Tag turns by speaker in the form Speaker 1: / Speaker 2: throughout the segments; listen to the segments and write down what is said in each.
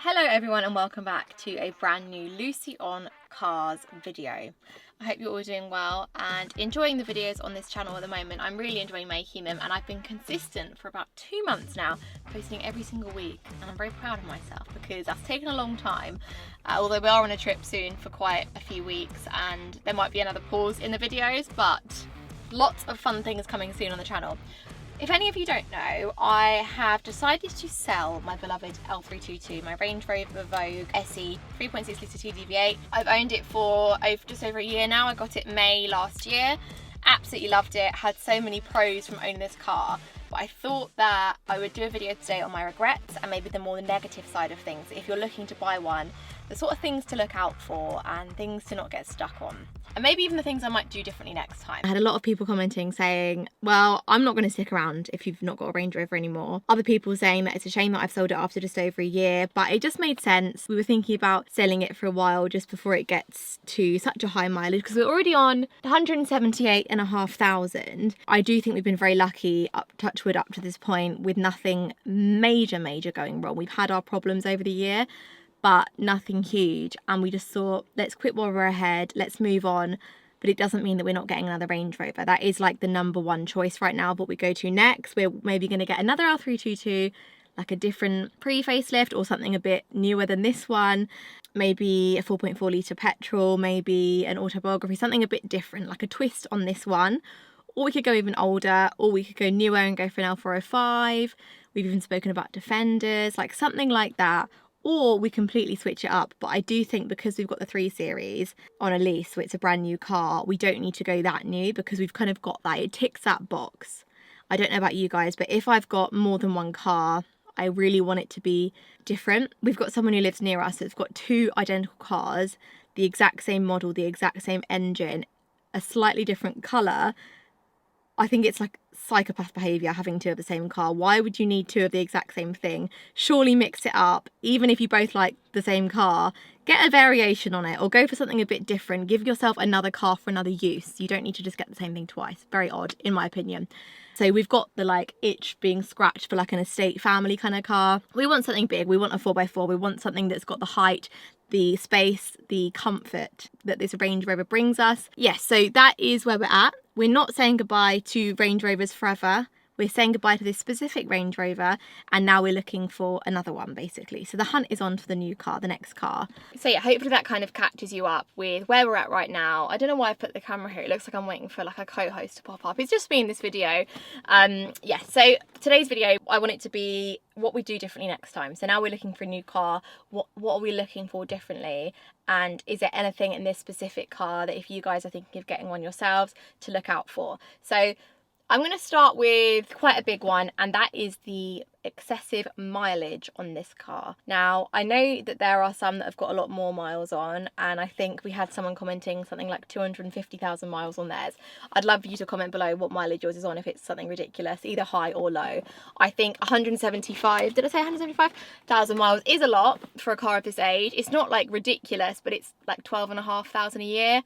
Speaker 1: Hello everyone and welcome back to a brand new Lucy on Cars video. I hope you're all doing well and enjoying the videos on this channel at the moment. I'm really enjoying making them and I've been consistent for about 2 months now, posting every single week, and I'm very proud of myself because that's taken a long time, although we are on a trip soon for quite a few weeks and there might be another pause in the videos, but lots of fun things coming soon on the channel. If any of you don't know, I have decided to sell my beloved L322, my Range Rover Vogue SE 3.6 litre TDV8. I've owned it for just over a year now. I got it May last year. Absolutely loved it. Had so many pros from owning this car. But I thought that I would do a video today on my regrets and maybe the more negative side of things. If you're looking to buy one, the sort of things to look out for and things to not get stuck on. And maybe even the things I might do differently next time. I had a lot of people commenting saying, well, I'm not going to stick around if you've not got a Range Rover anymore. Other people saying that it's a shame that I've sold it after just over a year, but it just made sense. We were thinking about selling it for a while just before it gets to such a high mileage because we're already on 178,500. I do think we've been very lucky, touch wood, up to this point with nothing major going wrong. We've had our problems over the year, but nothing huge, and we just thought, let's quit while we're ahead, let's move on. But it doesn't mean that we're not getting another Range Rover. That is like the number one choice right now, what we go to next. We're maybe going to get another L322, like a different pre-facelift or something a bit newer than this one, maybe a 4.4 litre petrol, maybe an autobiography, something a bit different, like a twist on this one. Or we could go even older, or we could go newer and go for an L405. We've even spoken about Defenders, like something like that. Or we completely switch it up. But I do think because we've got the 3 Series on a lease, so it's a brand new car, we don't need to go that new because we've kind of got that. It ticks that box. I don't know about you guys, but if I've got more than one car, I really want it to be different. We've got someone who lives near us that's got 2 identical cars, the exact same model, the exact same engine, a slightly different colour. I think it's like psychopath behaviour having 2 of the same car. Why would you need 2 of the exact same thing? Surely mix it up. Even if you both like the same car, get a variation on it or go for something a bit different. Give yourself another car for another use. You don't need to just get the same thing twice. Very odd, in my opinion. So we've got the like itch being scratched for like an estate family kind of car. We want something big. We want a 4x4. We want something that's got the height, the space, the comfort that this Range Rover brings us. Yes, so that is where we're at. We're not saying goodbye to Range Rovers forever. We're saying goodbye to this specific Range Rover, and now we're looking for another one, basically. So the hunt is on for the new car, the next car. So yeah, hopefully that kind of catches you up with where we're at right now. I don't know why I put the camera here. It looks like I'm waiting for like a co-host to pop up. It's just me in this video. Yeah, so today's video, I want it to be what we do differently next time. So now we're looking for a new car. What are we looking for differently? And is there anything in this specific car that if you guys are thinking of getting one yourselves to look out for? So I'm going to start with quite a big one, and that is the excessive mileage on this car. Now, I know that there are some that have got a lot more miles on, and I think we had someone commenting something like 250,000 miles on theirs. I'd love you to comment below what mileage yours is on if it's something ridiculous, either high or low. I think 175, did I say 175,000 miles is a lot for a car of this age. It's not like ridiculous, but it's like 12,500 a year,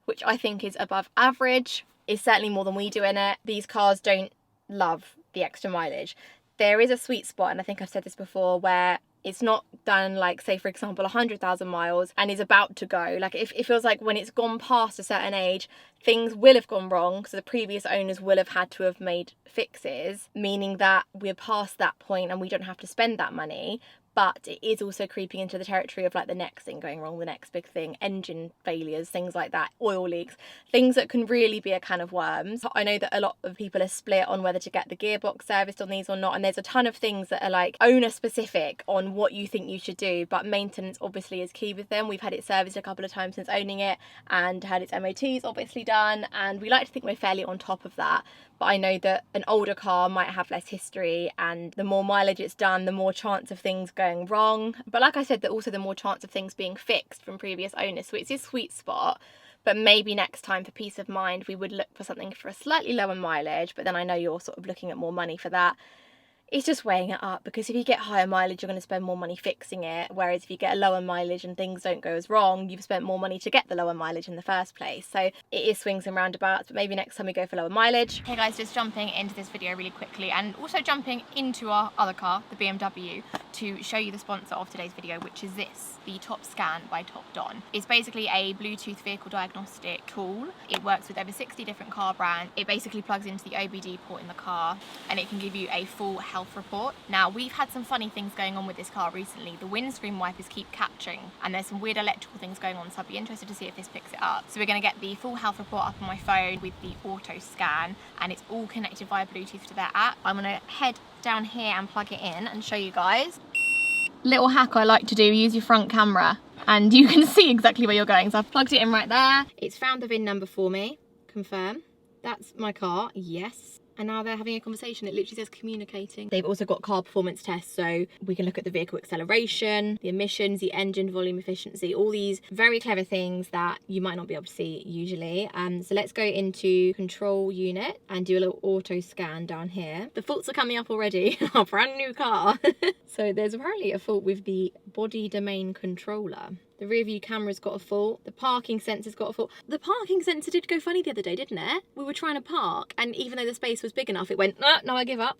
Speaker 1: which I think is above average. Is certainly more than we do in it. These cars don't love the extra mileage. There is a sweet spot, and I think I've said this before, where it's not done like, say for example, 100,000 miles and is about to go. Like if it feels like when it's gone past a certain age, things will have gone wrong. So the previous owners will have had to have made fixes, meaning that we're past that point and we don't have to spend that money. But it is also creeping into the territory of like the next thing going wrong, the next big thing, engine failures, things like that, oil leaks, things that can really be a can of worms. I know that a lot of people are split on whether to get the gearbox serviced on these or not, and there's a ton of things that are like owner specific on what you think you should do, but maintenance obviously is key with them. We've had it serviced a couple of times since owning it and had its MOTs obviously done, and we like to think we're fairly on top of that. But I know that an older car might have less history, and the more mileage it's done, the more chance of things going wrong. But like I said, that also the more chance of things being fixed from previous owners. So it's a sweet spot. But maybe next time, for peace of mind, we would look for something for a slightly lower mileage. But then I know you're sort of looking at more money for that. it's just weighing it up, because if you get higher mileage, you're going to spend more money fixing it, whereas if you get a lower mileage and things don't go as wrong, you've spent more money to get the lower mileage in the first place. So it is swings and roundabouts, but maybe next time we go for lower mileage. Hey guys, just jumping into this video really quickly, and also jumping into our other car, the BMW, to show you the sponsor of today's video, which is this, the Top Scan by Top Don. It's basically a Bluetooth vehicle diagnostic tool. It works with over 60 different car brands. It basically plugs into the OBD port in the car, and it can give you a full health report. Now, we've had some funny things going on with this car recently. The windscreen wipers keep catching, and there's some weird electrical things going on, so I'd be interested to see if this picks it up. So we're going to get the full health report up on my phone with the auto scan, and it's all connected via Bluetooth to their app. I'm going to head down here and plug it in and show you guys. Little hack I like to do, use your front camera and you can see exactly where you're going. So I've plugged it in right there. It's found the VIN number for me. Confirm. That's my car. Yes. And now they're having a conversation. It literally says communicating. They've also got car performance tests, so we can look at the vehicle acceleration, the emissions, the engine volume efficiency, all these very clever things that you might not be able to see usually. So let's go into control unit and do a little auto scan down here. The faults are coming up already. Our brand new car. So there's apparently a fault with the body domain controller. The rear view camera's got a fault. The parking sensor's got a fault. The parking sensor did go funny the other day, didn't it? We were trying to park, and even though the space was big enough, it went, no, I give up.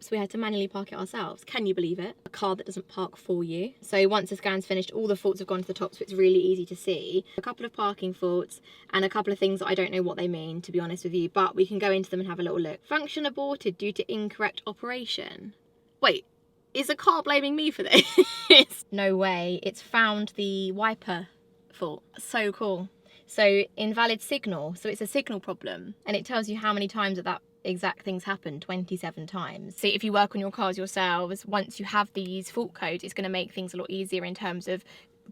Speaker 1: So we had to manually park it ourselves. Can you believe it? A car that doesn't park for you. So once the scan's finished, all the faults have gone to the top, so it's really easy to see. A couple of parking faults and a couple of things that I don't know what they mean, to be honest with you, but we can go into them and have a little look. Function aborted due to incorrect operation. Wait. Is a car blaming me for this? No way. It's found the wiper fault. So cool. So invalid signal. So it's a signal problem. And it tells you how many times that exact things happened, 27 times. So if you work on your cars yourselves, once you have these fault codes, it's going to make things a lot easier in terms of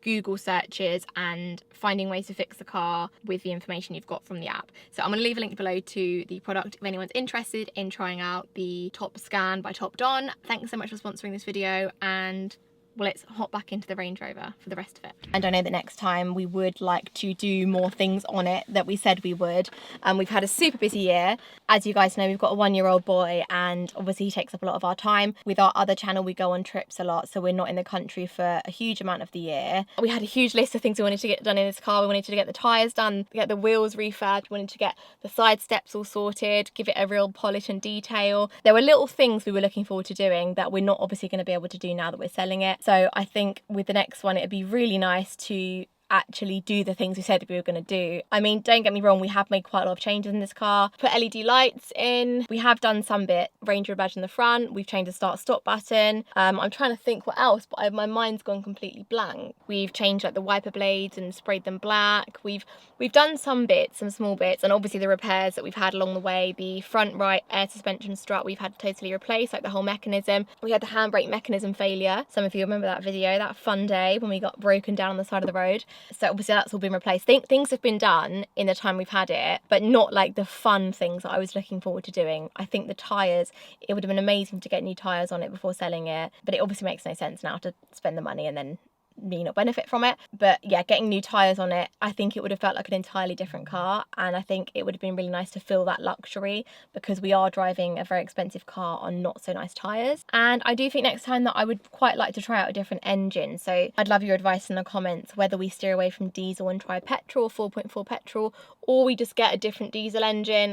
Speaker 1: Google searches and finding ways to fix the car with the information you've got from the app. So I'm going to leave a link below to the product if anyone's interested in trying out the Top Scan by Top Don. Thanks so much for sponsoring this video, and well, let's hop back into the Range Rover for the rest of it. And I know that next time we would like to do more things on it that we said we would. We've had a super busy year. As you guys know, we've got a 1-year-old boy, and obviously he takes up a lot of our time. With our other channel, we go on trips a lot, so we're not in the country for a huge amount of the year. We had a huge list of things we wanted to get done in this car. We wanted to get the tyres done, get the wheels refurbed, we wanted to get the side steps all sorted, give it a real polish and detail. There were little things we were looking forward to doing that we're not obviously going to be able to do now that we're selling it. So I think with the next one, it'd be really nice to actually do the things we said we were going to do. I mean, don't get me wrong, we have made quite a lot of changes in this car. Put LED lights in. We have done some bit. Range Rover badge in the front. We've changed the start-stop button. I'm trying to think what else, but my mind's gone completely blank. We've changed like the wiper blades and sprayed them black. We've done some bits, some small bits, and obviously the repairs that we've had along the way. The front right air suspension strut we've had to totally replace, like the whole mechanism. We had the handbrake mechanism failure. Some of you remember that video, that fun day when we got broken down on the side of the road. So obviously that's all been replaced. Things have been done in the time we've had it, but not like the fun things that I was looking forward to doing. I think the tyres, it would have been amazing to get new tyres on it before selling it, but it obviously makes no sense now to spend the money and then me not benefit from it. But yeah, getting new tyres on it, I think it would have felt like an entirely different car, and I think it would have been really nice to feel that luxury, because we are driving a very expensive car on not so nice tyres. And I do think next time that I would quite like to try out a different engine, so I'd love your advice in the comments whether we steer away from diesel and try petrol, 4.4 petrol, or we just get a different diesel engine.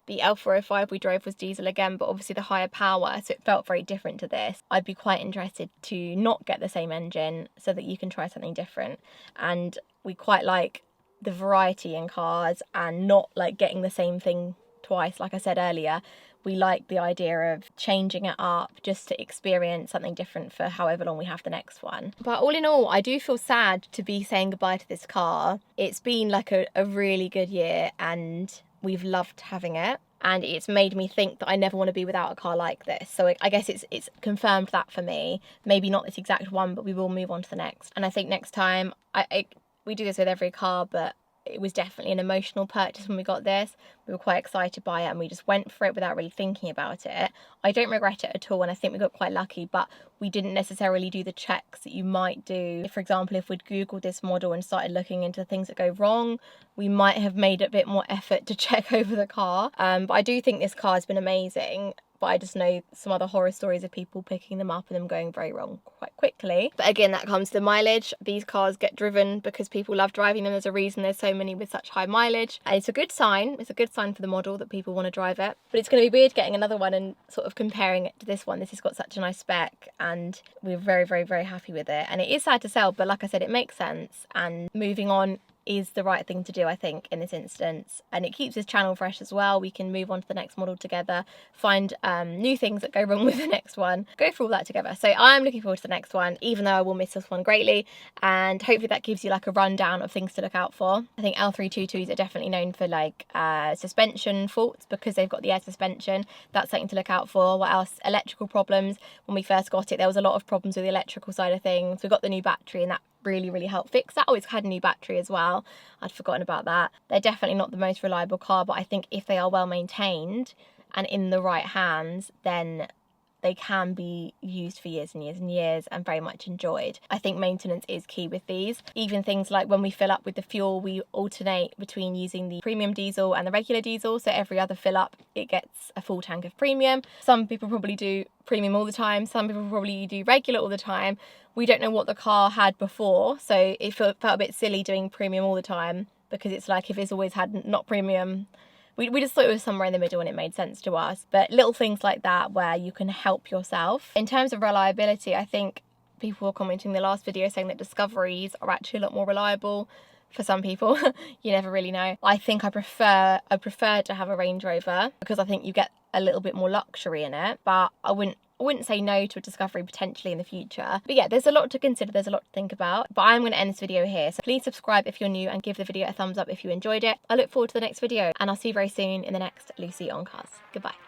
Speaker 1: The L322 we drove was diesel again, but obviously the higher power, so it felt very different to this. I'd be quite interested to not get the same engine so that you can try something different. And we quite like the variety in cars and not like getting the same thing twice. Like I said earlier, we like the idea of changing it up just to experience something different for however long we have the next one. But all in all, I do feel sad to be saying goodbye to this car. It's been like a really good year, and we've loved having it. And it's made me think that I never want to be without a car like this. So I guess it's confirmed that for me. Maybe not this exact one, but we will move on to the next. And I think next time, we do this with every car, but it was definitely an emotional purchase when we got this. We were quite excited by it and we just went for it without really thinking about it. I don't regret it at all, and I think we got quite lucky, but we didn't necessarily do the checks that you might do. For example, if we'd Googled this model and started looking into things that go wrong, we might have made a bit more effort to check over the car. But I do think this car has been amazing. But but I just know some other horror stories of people picking them up and them going very wrong quite quickly. But again, that comes to mileage. These cars get driven because people love driving them. There's a reason there's so many with such high mileage, and it's a good sign. It's a good sign for the model that people want to drive it. But it's going to be weird getting another one and sort of comparing it to this one. This has got such a nice spec, and we're very, very, very happy with it. And it is sad to sell, but like I said, it makes sense, and moving on is the right thing to do, I think, in this instance. And it keeps this channel fresh as well. We can move on to the next model together, find new things that go wrong with the next one, go through all that together. So I'm looking forward to the next one, even though I will miss this one greatly, and hopefully that gives you like a rundown of things to look out for. I think L322s are definitely known for like suspension faults because they've got the air suspension. That's something to look out for. What else? Electrical problems. When we first got it, there was a lot of problems with the electrical side of things. We got the new battery, and that really helped fix that. Oh, it's had a new battery as well. I'd forgotten about that. They're definitely not the most reliable car, but I think if they are well maintained and in the right hands, then they can be used for years and years and years and very much enjoyed. I think maintenance is key with these. Even things like when we fill up with the fuel, we alternate between using the premium diesel and the regular diesel. So every other fill up, it gets a full tank of premium. Some people probably do premium all the time. Some people probably do regular all the time. We don't know what the car had before, so it felt a bit silly doing premium all the time, because it's like if it's always had not premium, we just thought it was somewhere in the middle and it made sense to us. But little things like that where you can help yourself. In terms of reliability, I think people were commenting in the last video saying that Discoveries are actually a lot more reliable. For some people, you never really know. I think I prefer to have a Range Rover because I think you get a little bit more luxury in it, but I wouldn't say no to a Discovery potentially in the future. But yeah, there's a lot to consider, there's a lot to think about. But I'm going to end this video here. So please subscribe if you're new and give the video a thumbs up if you enjoyed it. I look forward to the next video, and I'll see you very soon in the next Lucy on Cars. Goodbye.